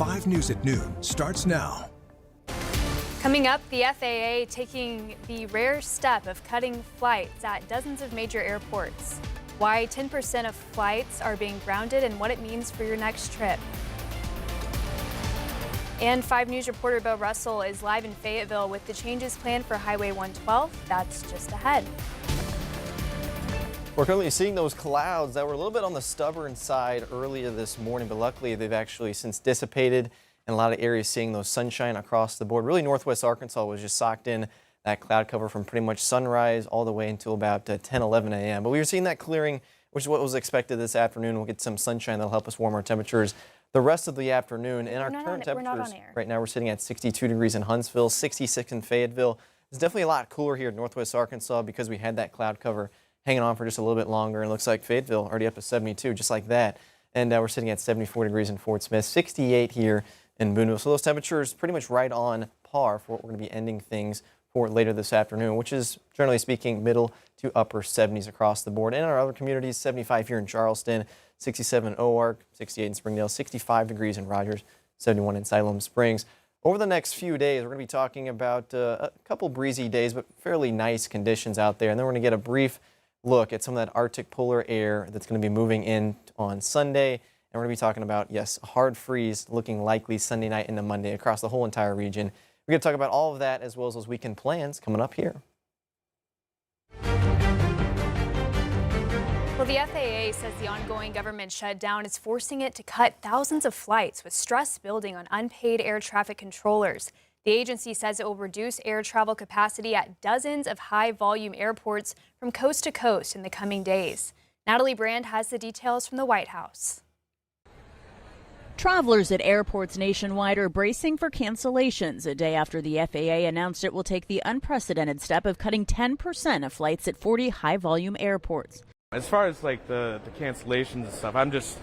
5 News at noon starts now. Coming up, the FAA taking the rare step of cutting flights at dozens of major airports. Why 10% of flights are being grounded and what it means for your next trip. And 5 News reporter Bill Russell is live in Fayetteville with the changes planned for Highway 112. That's just ahead. We're currently seeing those clouds that were a little bit on the stubborn side earlier this morning, but luckily they've actually since dissipated, and a lot of areas seeing those sunshine across the board. Really, northwest Arkansas was just socked in that cloud cover from pretty much sunrise all the way until about 10, 11 a.m. But we were seeing that clearing, which is what was expected this afternoon. We'll get some sunshine that'll help us warm our temperatures the rest of the afternoon. And our current temperatures right now, we're sitting at 62 degrees in Huntsville, 66 in Fayetteville. It's definitely a lot cooler here in northwest Arkansas because we had that cloud cover hanging on for just a little bit longer. And it looks like Fayetteville already up to 72, just like that. And we're sitting at 74 degrees in Fort Smith, 68 here in Boonville. So those temperatures pretty much right on par for what we're going to be ending things for later this afternoon, which is generally speaking middle to upper 70s across the board. And in our other communities, 75 here in Charleston, 67 in Oark, 68 in Springdale, 65 degrees in Rogers, 71 in Siloam Springs. Over the next few days, we're going to be talking about a couple breezy days, but fairly nice conditions out there. And then we're going to get a brief look at some of that Arctic polar air that's going to be moving in on Sunday. And we're going to be talking about, yes, a hard freeze looking likely Sunday night into Monday across the whole entire region. We're going to talk about all of that as well as those weekend plans coming up here. Well, the FAA says the ongoing government shutdown is forcing it to cut thousands of flights, with stress building on unpaid air traffic controllers. The agency says it will reduce air travel capacity at dozens of high-volume airports from coast to coast in the coming days. Natalie Brand has the details from the White House. Travelers at airports nationwide are bracing for cancellations a day after the FAA announced it will take the unprecedented step of cutting 10% of flights at 40 high-volume airports. As far as like the cancellations and stuff, I just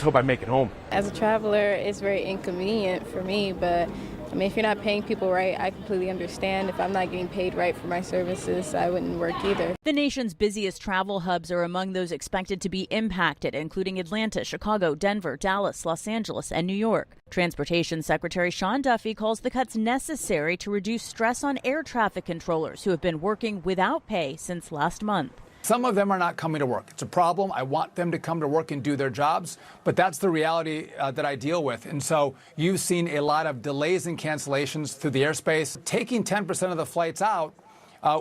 hope I make it home. As a traveler, it's very inconvenient for me, but I mean, if you're not paying people right, I completely understand. If I'm not getting paid right for my services, I wouldn't work either. The nation's busiest travel hubs are among those expected to be impacted, including Atlanta, Chicago, Denver, Dallas, Los Angeles, and New York. Transportation Secretary Sean Duffy calls the cuts necessary to reduce stress on air traffic controllers who have been working without pay since last month. Some of them are not coming to work. It's a problem. I want them to come to work and do their jobs, but that's the reality that I deal with. And so you've seen a lot of delays and cancellations through the airspace. Taking 10% of the flights out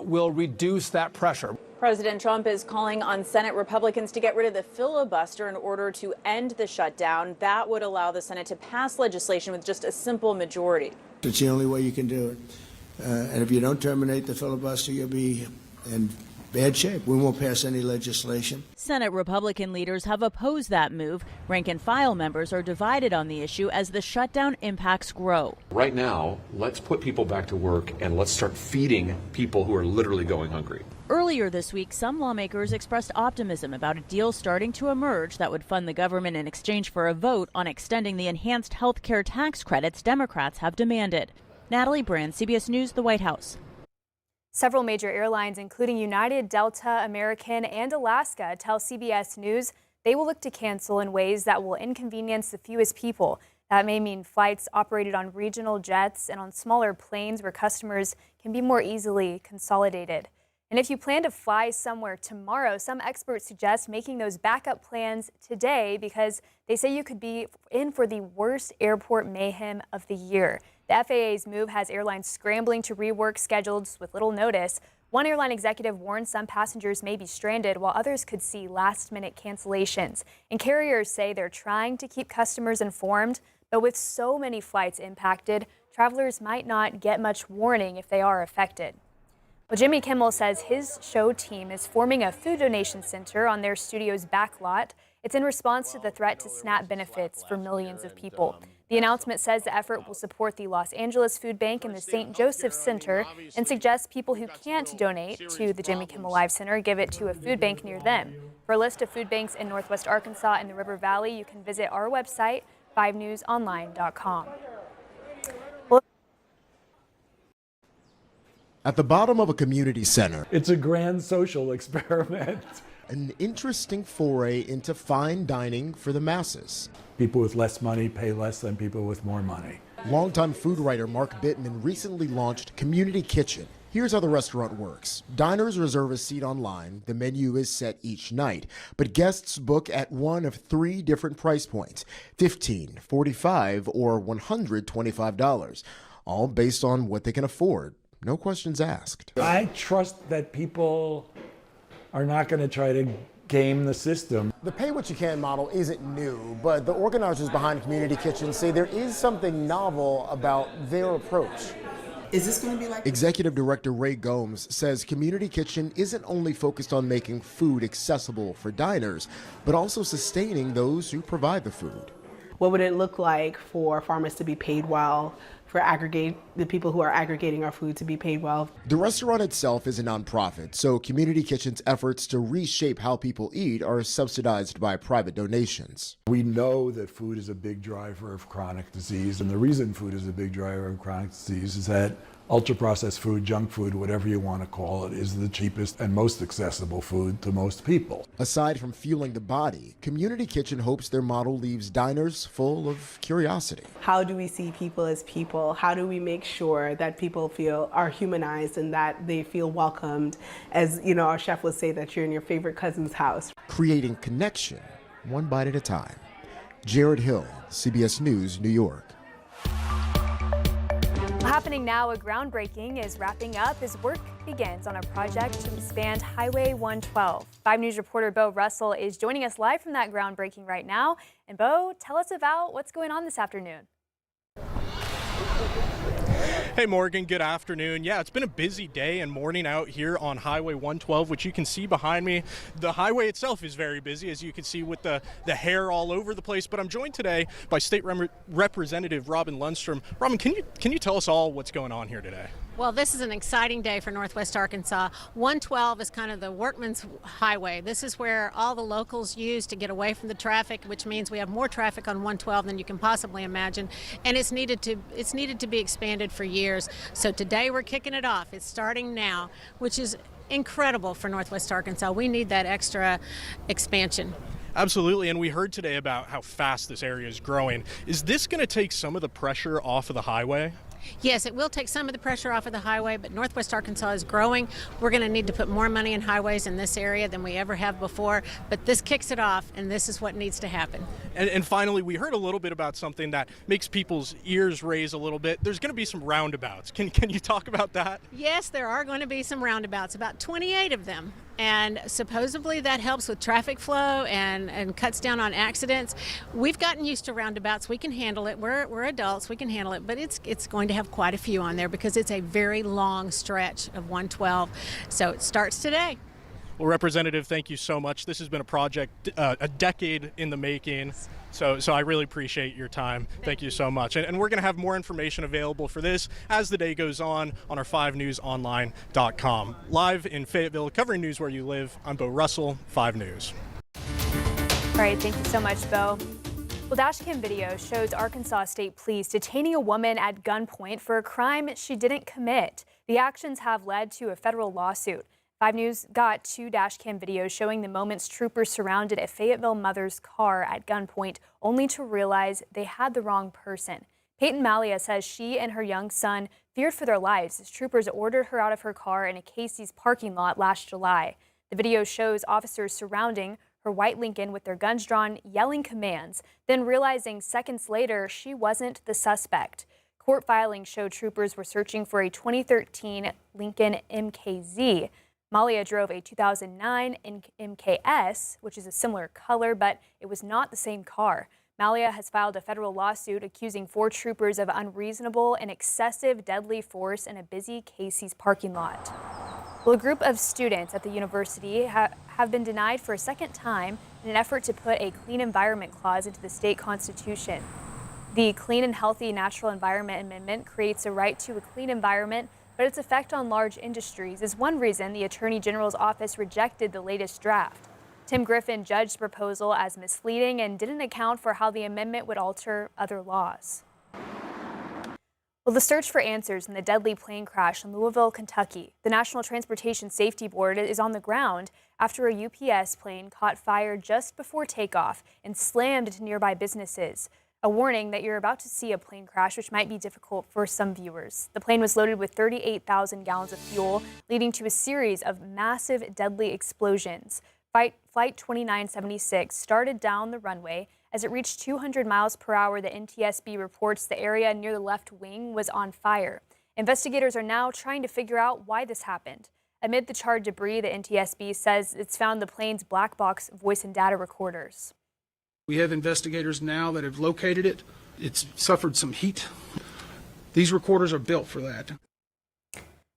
will reduce that pressure. President Trump is calling on Senate Republicans to get rid of the filibuster in order to end the shutdown. That would allow the Senate to pass legislation with just a simple majority. It's the only way you can do it. And if you don't terminate the filibuster, you'll be in bad shape. We won't pass any legislation. Senate Republican leaders have opposed that move. Rank and file members are divided on the issue as the shutdown impacts grow. Right now, let's put people back to work and let's start feeding people who are literally going hungry. Earlier this week, some lawmakers expressed optimism about a deal starting to emerge that would fund the government in exchange for a vote on extending the enhanced health care tax credits Democrats have demanded. Natalie Brand, CBS News, the White House. Several major airlines, including United, Delta, American, and Alaska, tell CBS News they will look to cancel in ways that will inconvenience the fewest people. That may mean flights operated on regional jets and on smaller planes where customers can be more easily consolidated. And if you plan to fly somewhere tomorrow, some experts suggest making those backup plans today because they say you could be in for the worst airport mayhem of the year. The FAA's move has airlines scrambling to rework schedules with little notice. One airline executive warned some passengers may be stranded, while others could see last-minute cancellations. And carriers say they're trying to keep customers informed, but with so many flights impacted, travelers might not get much warning if they are affected. Well, Jimmy Kimmel says his show team is forming a food donation center on their studio's back lot. It's in response to the threat to SNAP benefits for millions of people. The announcement says the effort will support the Los Angeles Food Bank and the St. Joseph Center and suggests people who can't donate to the Jimmy Kimmel Live Center give it to a food bank near them. For a list of food banks in Northwest Arkansas and the River Valley, you can visit our website, 5newsonline.com. At the bottom of a community center. It's a grand social experiment. an interesting foray into fine dining for the masses. People with less money pay less than people with more money. Longtime food writer Mark Bittman recently launched Community Kitchen. Here's how the restaurant works. Diners reserve a seat online. The menu is set each night, but guests book at one of 3 different price points, $15, $45, or $125, all based on what they can afford. No questions asked. I trust that people are not going to try to game the system. The pay what you can model isn't new, but the organizers behind Community Kitchen say there is something novel about their approach. Is this going to be like... Executive Director Ray Gomes says Community Kitchen isn't only focused on making food accessible for diners, but also sustaining those who provide the food. What would it look like for farmers to be paid well, for the people who are aggregating our food to be paid well? The restaurant itself is a nonprofit, so Community Kitchen's efforts to reshape how people eat are subsidized by private donations. We know that food is a big driver of chronic disease, and the reason food is a big driver of chronic disease is that ultra-processed food, junk food, whatever you want to call it, is the cheapest and most accessible food to most people. Aside from fueling the body, Community Kitchen hopes their model leaves diners full of curiosity. How do we see people as people? How do we make sure that people are humanized and that they feel welcomed? As you know, our chef would say that you're in your favorite cousin's house. Creating connection, one bite at a time. Jared Hill, CBS News, New York. Happening now, a groundbreaking is wrapping up as work begins on a project to expand Highway 112. 5 News reporter Bo Russell is joining us live from that groundbreaking right now. And Bo, tell us about what's going on this afternoon. Hey Morgan, good afternoon. Yeah, it's been a busy day and morning out here on Highway 112, which you can see behind me. The highway itself is very busy, as you can see with the hair all over the place. But I'm joined today by State Representative Robin Lundstrom. Robin, can you tell us all what's going on here today? Well, this is an exciting day for Northwest Arkansas. 112 is kind of the workman's highway. This is where all the locals use to get away from the traffic, which means we have more traffic on 112 than you can possibly imagine. And it's needed to be expanded for years. So today we're kicking it off. It's starting now, which is incredible for Northwest Arkansas. We need that extra expansion. Absolutely, and we heard today about how fast this area is growing. Is this going to take some of the pressure off of the highway? Yes, it will take some of the pressure off of the highway, but Northwest Arkansas is growing. We're going to need to put more money in highways in this area than we ever have before, but this kicks it off, and this is what needs to happen. And finally, we heard a little bit about something that makes people's ears raise a little bit. There's going to be some roundabouts. Can you talk about that? Yes, there are going to be some roundabouts, about 28 of them. And supposedly that helps with traffic flow and cuts down on accidents. We've gotten used to roundabouts. We can handle it. We're adults. We can handle it. But it's going to have quite a few on there because it's a very long stretch of 112. So it starts today. Well, Representative, thank you so much. This has been a project, a decade in the making. So I really appreciate your time. Thank you so much. And we're going to have more information available for this as the day goes on our 5newsonline.com. Live in Fayetteville, covering news where you live, I'm Bo Russell, 5 News. All right, thank you so much, Bo. Well, dashcam video shows Arkansas State Police detaining a woman at gunpoint for a crime she didn't commit. The actions have led to a federal lawsuit. 5 News got 2 dashcam videos showing the moments troopers surrounded a Fayetteville mother's car at gunpoint, only to realize they had the wrong person. Peyton Malia says she and her young son feared for their lives as troopers ordered her out of her car in a Casey's parking lot last July. The video shows officers surrounding her white Lincoln with their guns drawn, yelling commands, then realizing seconds later she wasn't the suspect. Court filings show troopers were searching for a 2013 Lincoln MKZ. Malia drove a 2009 MKS, which is a similar color, but it was not the same car. Malia has filed a federal lawsuit accusing 4 troopers of unreasonable and excessive deadly force in a busy Casey's parking lot. Well, a group of students at the university have been denied for a second time in an effort to put a clean environment clause into the state constitution. The Clean and Healthy Natural Environment Amendment creates a right to a clean environment, but its effect on large industries is one reason the Attorney General's office rejected the latest draft. Tim Griffin judged the proposal as misleading and didn't account for how the amendment would alter other laws. Well, Well, the search for answers in the deadly plane crash in Louisville, Kentucky. The National Transportation Safety Board is on the ground after a UPS plane caught fire just before takeoff and slammed into nearby businesses. A warning that you're about to see a plane crash, which might be difficult for some viewers. The plane was loaded with 38,000 gallons of fuel, leading to a series of massive, deadly explosions. Flight 2976 started down the runway. As it reached 200 miles per hour, the NTSB reports the area near the left wing was on fire. Investigators are now trying to figure out why this happened. Amid the charred debris, the NTSB says it's found the plane's black box voice and data recorders. We have investigators now that have located it. It's suffered some heat. These recorders are built for that.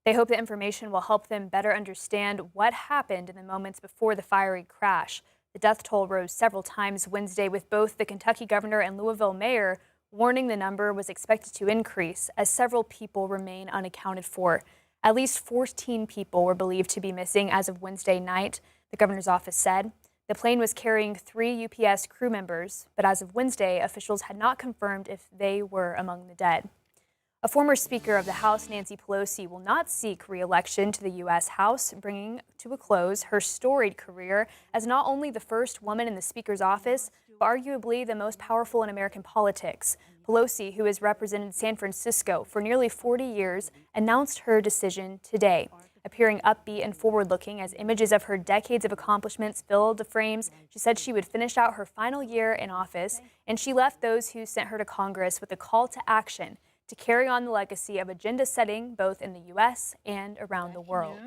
They hope the information will help them better understand what happened in the moments before the fiery crash. The death toll rose several times Wednesday, with both the Kentucky governor and Louisville mayor warning the number was expected to increase as several people remain unaccounted for. At least 14 people were believed to be missing as of Wednesday night, the governor's office said. The plane was carrying 3 UPS crew members, but as of Wednesday, officials had not confirmed if they were among the dead. A former Speaker of the House, Nancy Pelosi, will not seek re-election to the U.S. House, bringing to a close her storied career as not only the first woman in the Speaker's office, but arguably the most powerful in American politics. Pelosi, who has represented San Francisco for nearly 40 years, announced her decision today. Appearing upbeat and forward-looking as images of her decades of accomplishments filled the frames, she said she would finish out her final year in office, and she left those who sent her to Congress with a call to action to carry on the legacy of agenda setting both in the U.S. and around the world.